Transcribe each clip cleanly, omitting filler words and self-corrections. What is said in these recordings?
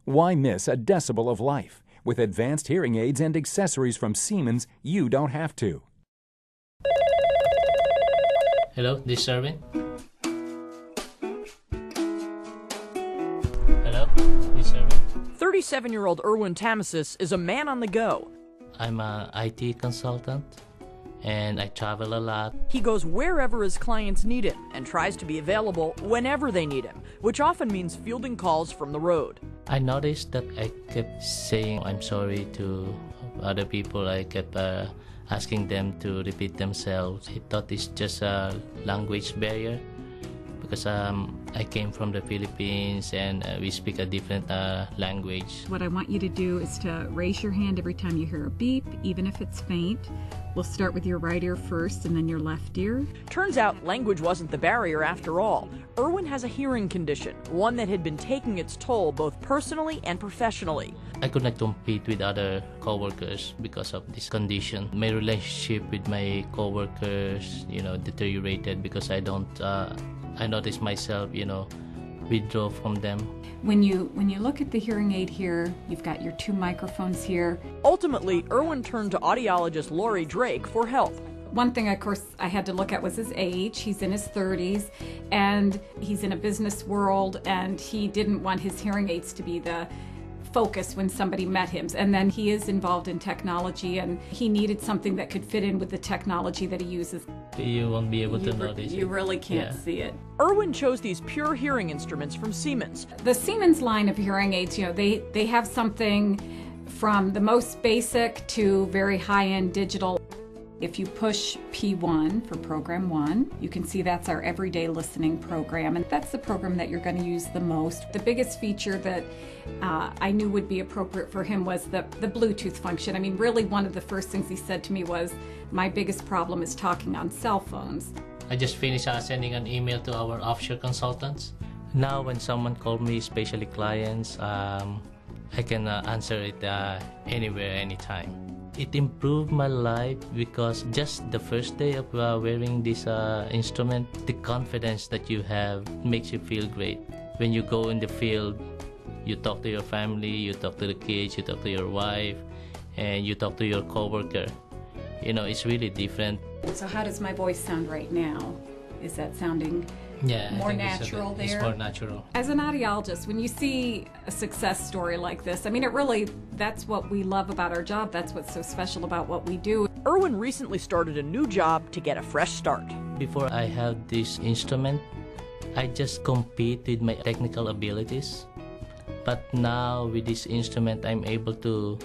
Why miss a decibel of life? With advanced hearing aids and accessories from Siemens, you don't have to. Hello, this is Erwin. Hello, this is Erwin. 37-year-old Erwin Tamasis is a man on the go. I'm an IT consultant and I travel a lot. He goes wherever his clients need him and tries to be available whenever they need him, which often means fielding calls from the road. I noticed that I kept saying I'm sorry to other people. I kept asking them to repeat themselves. I thought it's just a language barrier because I came from the Philippines and we speak a different language. What I want you to do is to raise your hand every time you hear a beep, even if it's faint. We'll start with your right ear first and then your left ear. Turns out language wasn't the barrier after all. Erwin has a hearing condition, one that had been taking its toll both personally and professionally. I could not compete with other coworkers because of this condition. My relationship with my coworkers, deteriorated because I noticed myself, withdraw from them. When you look at the hearing aid here, you've got your two microphones here. Ultimately, Erwin turned to audiologist Lori Drake for help. One thing, of course, I had to look at was his age. He's in his 30s, and he's in a business world, and he didn't want his hearing aids to be the focus when somebody met him. And then he is involved in technology, and he needed something that could fit in with the technology that he uses. You won't be able to notice it. You really can't see it. Erwin chose these pure hearing instruments from Siemens. The Siemens line of hearing aids, they have something from the most basic to very high-end digital. If you push P1 for program 1, you can see that's our everyday listening program, and that's the program that you're going to use the most. The biggest feature that I knew would be appropriate for him was the Bluetooth function. I mean, really one of the first things he said to me was, my biggest problem is talking on cell phones. I just finished sending an email to our offshore consultants. Now when someone calls me, especially clients, I can answer it anywhere, anytime. It improved my life because just the first day of wearing this instrument, the confidence that you have makes you feel great. When you go in the field, you talk to your family, you talk to the kids, you talk to your wife, and you talk to your coworker. It's really different. So how does my voice sound right now? Is that sounding more natural there? It's more natural. As an audiologist, when you see a success story like this, I mean, that's what we love about our job. That's what's so special about what we do. Erwin recently started a new job to get a fresh start. Before I had this instrument, I just compete with my technical abilities. But now with this instrument, I'm able to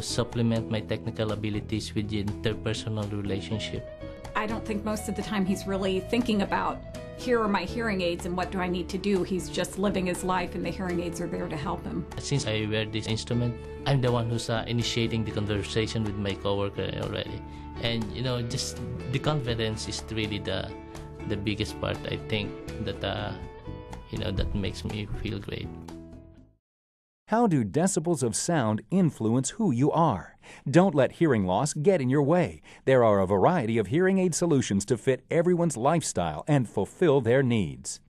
supplement my technical abilities with the interpersonal relationship. I don't think most of the time he's really thinking about, here are my hearing aids and what do I need to do. He's just living his life and the hearing aids are there to help him. Since I wear this instrument, I'm the one who's initiating the conversation with my coworker already. And just the confidence is really the biggest part, I think, that that makes me feel great. How do decibels of sound influence who you are? Don't let hearing loss get in your way. There are a variety of hearing aid solutions to fit everyone's lifestyle and fulfill their needs.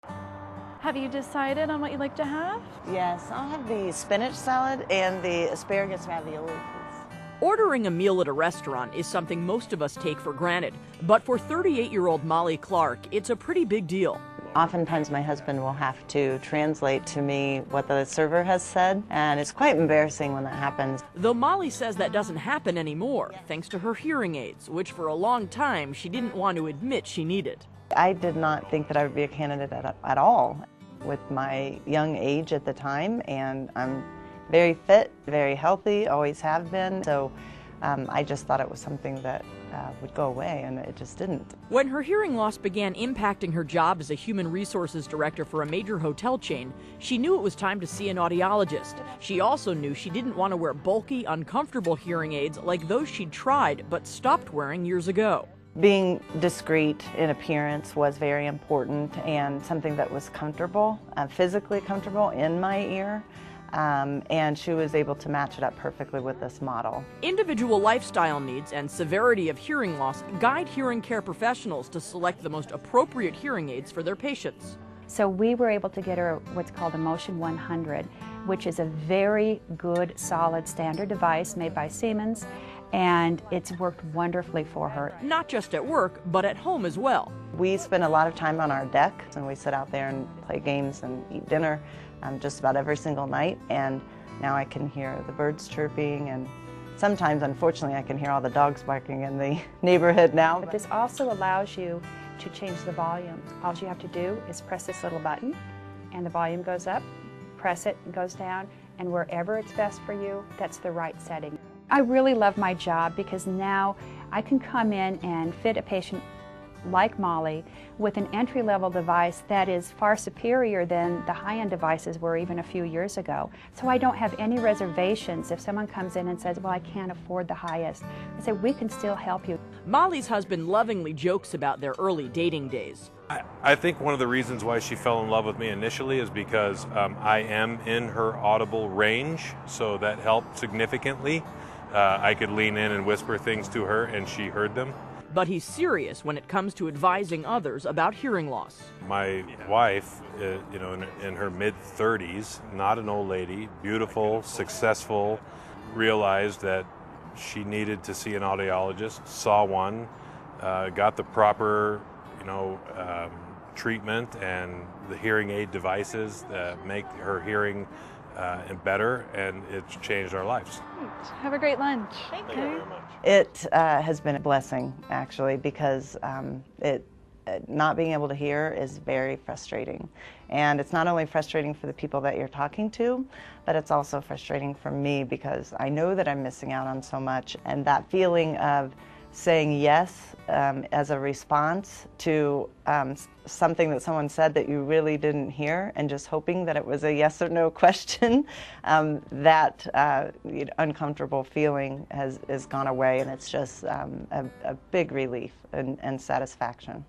Have you decided on what you'd like to have? Yes, I'll have the spinach salad and the asparagus ravioli, please. Ordering a meal at a restaurant is something most of us take for granted, but for 38-year-old Molly Clark, it's a pretty big deal. Oftentimes my husband will have to translate to me what the server has said, and it's quite embarrassing when that happens. Though Molly says that doesn't happen anymore, thanks to her hearing aids, which for a long time she didn't want to admit she needed. I did not think that I would be a candidate at all with my young age at the time, and I'm very fit, very healthy, always have been, so I just thought it was something that would go away, and it just didn't. When her hearing loss began impacting her job as a human resources director for a major hotel chain, she knew it was time to see an audiologist. She also knew she didn't want to wear bulky, uncomfortable hearing aids like those she'd tried but stopped wearing years ago. Being discreet in appearance was very important, and something that was comfortable, physically comfortable in my ear. And she was able to match it up perfectly with this model. Individual lifestyle needs and severity of hearing loss guide hearing care professionals to select the most appropriate hearing aids for their patients. So we were able to get her what's called a Motion 100, which is a very good, solid standard device made by Siemens, and it's worked wonderfully for her. Not just at work, but at home as well. We spend a lot of time on our deck, and we sit out there and play games and eat dinner just about every single night, and now I can hear the birds chirping, and sometimes, unfortunately, I can hear all the dogs barking in the neighborhood now. But this also allows you to change the volume. All you have to do is press this little button, and the volume goes up, press it, it goes down, and wherever it's best for you, that's the right setting. I really love my job because now I can come in and fit a patient like Molly with an entry-level device that is far superior than the high-end devices were even a few years ago. So I don't have any reservations if someone comes in and says, well, I can't afford the highest. I say, we can still help you. Molly's husband lovingly jokes about their early dating days. I think one of the reasons why she fell in love with me initially is because I am in her audible range, so that helped significantly. I could lean in and whisper things to her, and she heard them. But he's serious when it comes to advising others about hearing loss. My wife, in her mid-30s, not an old lady, beautiful, successful, realized that she needed to see an audiologist, saw one, got the proper, treatment and the hearing aid devices that make her hearing better, and it's changed our lives. Have a great lunch. Thank you very much. It has been a blessing, actually, because not being able to hear is very frustrating. And it's not only frustrating for the people that you're talking to, but it's also frustrating for me because I know that I'm missing out on so much. And that feeling of saying yes as a response to something that someone said that you really didn't hear, and just hoping that it was a yes or no question, that uncomfortable feeling has gone away, and it's just a big relief and satisfaction.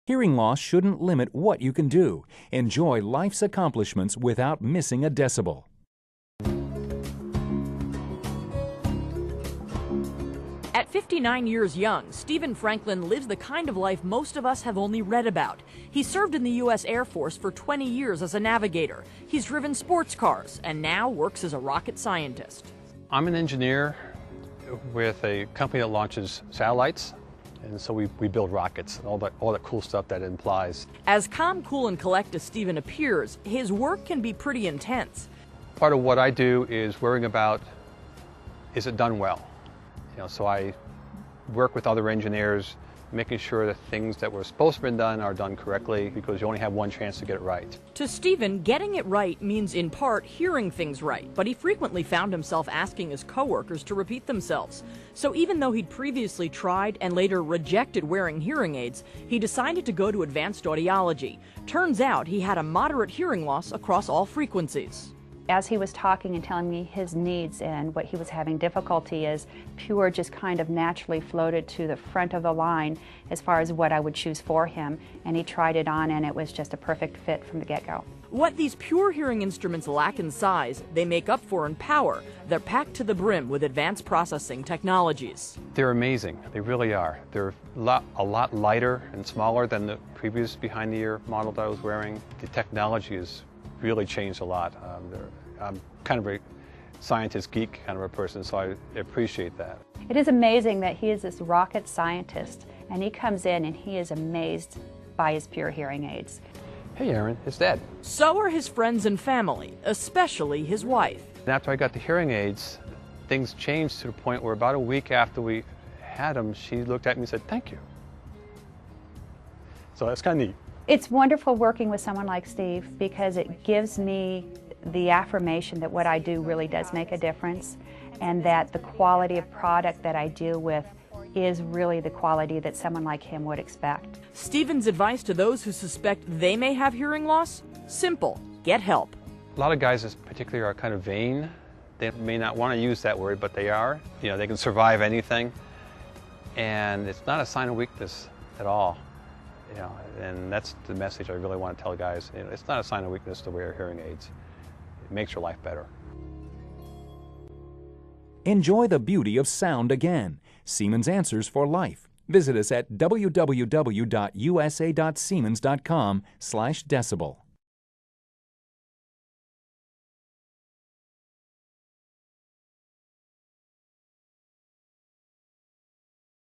Hearing loss shouldn't limit what you can do. Enjoy life's accomplishments without missing a decibel. At 59 years young, Stephen Franklin lives the kind of life most of us have only read about. He served in the U.S. Air Force for 20 years as a navigator. He's driven sports cars and now works as a rocket scientist. I'm an engineer with a company that launches satellites, and so we build rockets and all that cool stuff that implies. As calm, cool, and collect as Stephen appears, his work can be pretty intense. Part of what I do is worrying about, is it done well? So I work with other engineers, making sure that things that were supposed to be done are done correctly, because you only have one chance to get it right. To Stephen, getting it right means in part hearing things right, but he frequently found himself asking his coworkers to repeat themselves. So even though he'd previously tried and later rejected wearing hearing aids, he decided to go to advanced audiology. Turns out he had a moderate hearing loss across all frequencies. As he was talking and telling me his needs and what he was having difficulty is, Pure just kind of naturally floated to the front of the line as far as what I would choose for him, and he tried it on and it was just a perfect fit from the get-go. What these Pure hearing instruments lack in size, they make up for in power. They're packed to the brim with advanced processing technologies. They're amazing, they really are. They're a lot lighter and smaller than the previous behind-the-ear model that I was wearing. The technology has really changed a lot. I'm kind of a scientist geek kind of a person, so I appreciate that. It is amazing that he is this rocket scientist, and he comes in and he is amazed by his Pure hearing aids. Hey Aaron, it's Dad. So are his friends and family, especially his wife. And after I got the hearing aids, things changed to the point where about a week after we had them, she looked at me and said, thank you. So that's kind of neat. It's wonderful working with someone like Steve because it gives me the affirmation that what I do really does make a difference, and that the quality of product that I deal with is really the quality that someone like him would expect. Stephen's advice to those who suspect they may have hearing loss? Simple. Get help. A lot of guys particularly are kind of vain. They may not want to use that word, but they are. They can survive anything, and it's not a sign of weakness at all. And that's the message I really want to tell guys. It's not a sign of weakness to wear hearing aids. It makes your life better. Enjoy the beauty of sound again. Siemens Answers for Life. Visit us at www.usa.siemens.com/decibel.